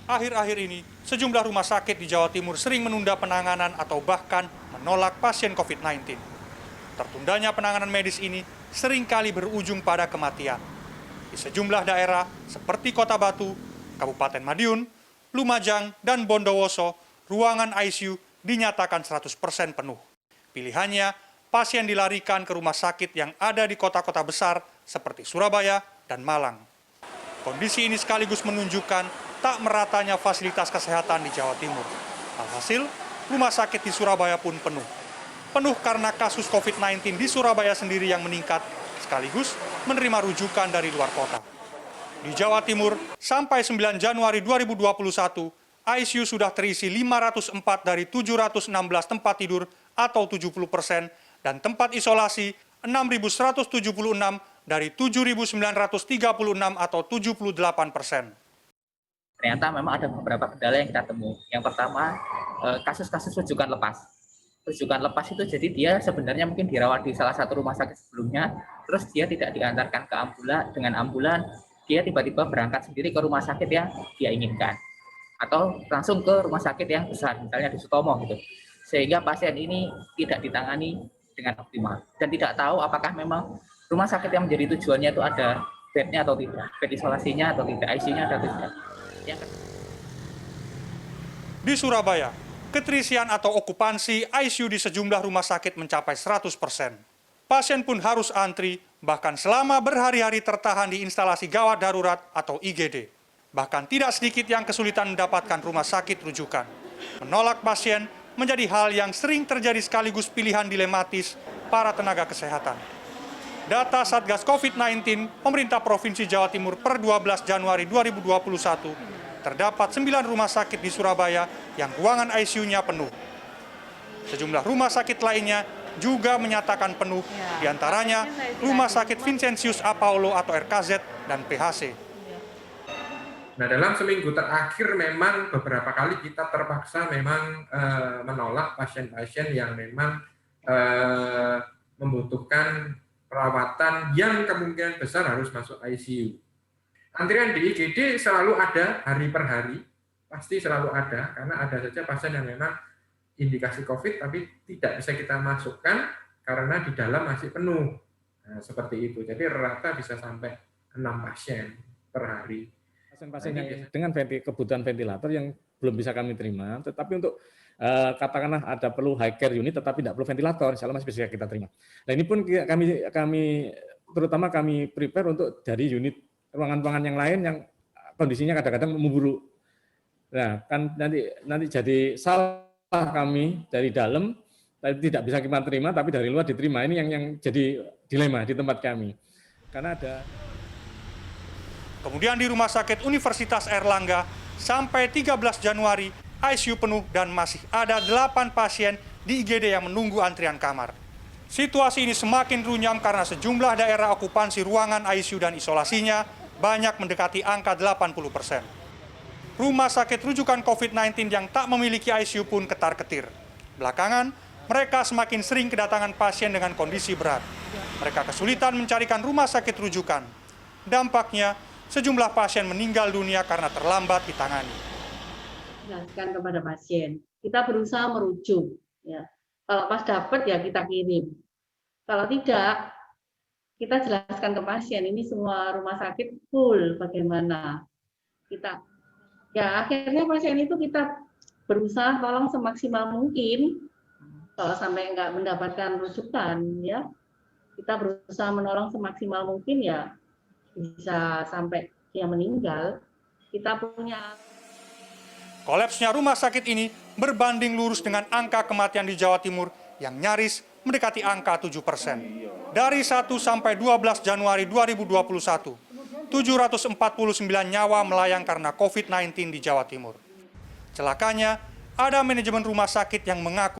Akhir-akhir ini, sejumlah rumah sakit di Jawa Timur sering menunda penanganan atau bahkan menolak pasien COVID-19. Tertundanya penanganan medis ini seringkali berujung pada kematian. Di sejumlah daerah seperti Kota Batu, Kabupaten Madiun, Lumajang, dan Bondowoso, ruangan ICU dinyatakan 100% penuh. Pilihannya, pasien dilarikan ke rumah sakit yang ada di kota-kota besar seperti Surabaya dan Malang. Kondisi ini sekaligus menunjukkan tak meratanya fasilitas kesehatan di Jawa Timur. Alhasil, rumah sakit di Surabaya pun penuh. Penuh karena kasus COVID-19 di Surabaya sendiri yang meningkat, sekaligus menerima rujukan dari luar kota. Di Jawa Timur, sampai 9 Januari 2021, ICU sudah terisi 504 dari 716 tempat tidur atau 70%, dan tempat isolasi 6.176 dari 7.936 atau 78%. Ternyata memang ada beberapa kendala yang kita temui. Yang pertama, kasus-kasus rujukan lepas. Rujukan lepas itu jadi dia sebenarnya mungkin dirawat di salah satu rumah sakit sebelumnya, terus dia tidak diantarkan ke ambulan, dia tiba-tiba berangkat sendiri ke rumah sakit yang dia inginkan. Atau langsung ke rumah sakit yang besar, misalnya di Sutomo gitu. Sehingga pasien ini tidak ditangani dengan optimal. Dan tidak tahu apakah memang rumah sakit yang menjadi tujuannya itu ada bednya atau tidak, bed isolasinya atau tidak, ICU-nya atau tidak. Di Surabaya, keterisian atau okupansi ICU di sejumlah rumah sakit mencapai 100%. Pasien pun harus antri, bahkan selama berhari-hari tertahan di instalasi gawat darurat atau IGD. Bahkan tidak sedikit yang kesulitan mendapatkan rumah sakit rujukan. Menolak pasien menjadi hal yang sering terjadi sekaligus pilihan dilematis para tenaga kesehatan. Data Satgas COVID-19 pemerintah Provinsi Jawa Timur per 12 Januari 2021, terdapat 9 rumah sakit di Surabaya yang ruangan ICU-nya penuh. Sejumlah rumah sakit lainnya juga menyatakan penuh, diantaranya Rumah Sakit Vincentius Apaulo atau RKZ dan PHC. Nah, dalam seminggu terakhir memang beberapa kali kita terpaksa memang menolak pasien-pasien yang memang membutuhkan perawatan yang kemungkinan besar harus masuk ICU. Antrian di IGD selalu ada hari per hari, pasti selalu ada, karena ada saja pasien yang memang indikasi COVID tapi tidak bisa kita masukkan karena di dalam masih penuh. Nah, seperti itu. Jadi rata bisa sampai 6 pasien per hari. Pasien-pasien yang dengan kebutuhan ventilator yang belum bisa kami terima, tetapi untuk katakanlah ada perlu high care unit tetapi tidak perlu ventilator, insya Allah masih bisa kita terima. Nah ini pun kami terutama kami prepare untuk dari unit ruangan-ruangan yang lain yang kondisinya kadang-kadang memburuk. Nah kan nanti jadi salah kami dari dalam tidak bisa kita terima, tapi dari luar diterima. Ini yang jadi dilema di tempat kami, karena ada. Kemudian di Rumah Sakit Universitas Airlangga, sampai 13 Januari, ICU penuh dan masih ada 8 pasien di IGD yang menunggu antrian kamar. Situasi ini semakin runyam karena sejumlah daerah okupansi ruangan ICU dan isolasinya banyak mendekati angka 80%. Rumah sakit rujukan COVID-19 yang tak memiliki ICU pun ketar-ketir. Belakangan, mereka semakin sering kedatangan pasien dengan kondisi berat. Mereka kesulitan mencarikan rumah sakit rujukan. Dampaknya, sejumlah pasien meninggal dunia karena terlambat ditangani. Jelaskan kepada pasien, kita berusaha merujuk. Ya. Kalau pas dapat ya kita kirim. Kalau tidak, kita jelaskan ke pasien. Ini semua rumah sakit full, bagaimana? Akhirnya pasien itu kita berusaha tolong semaksimal mungkin. Kalau sampai nggak mendapatkan rujukan, ya kita berusaha menolong semaksimal mungkin ya. Bisa sampai dia meninggal, kita punya. Kolapsnya rumah sakit ini berbanding lurus dengan angka kematian di Jawa Timur yang nyaris mendekati angka 7%. Dari 1 sampai 12 Januari 2021, 749 nyawa melayang karena COVID-19 di Jawa Timur. Celakanya, ada manajemen rumah sakit yang mengaku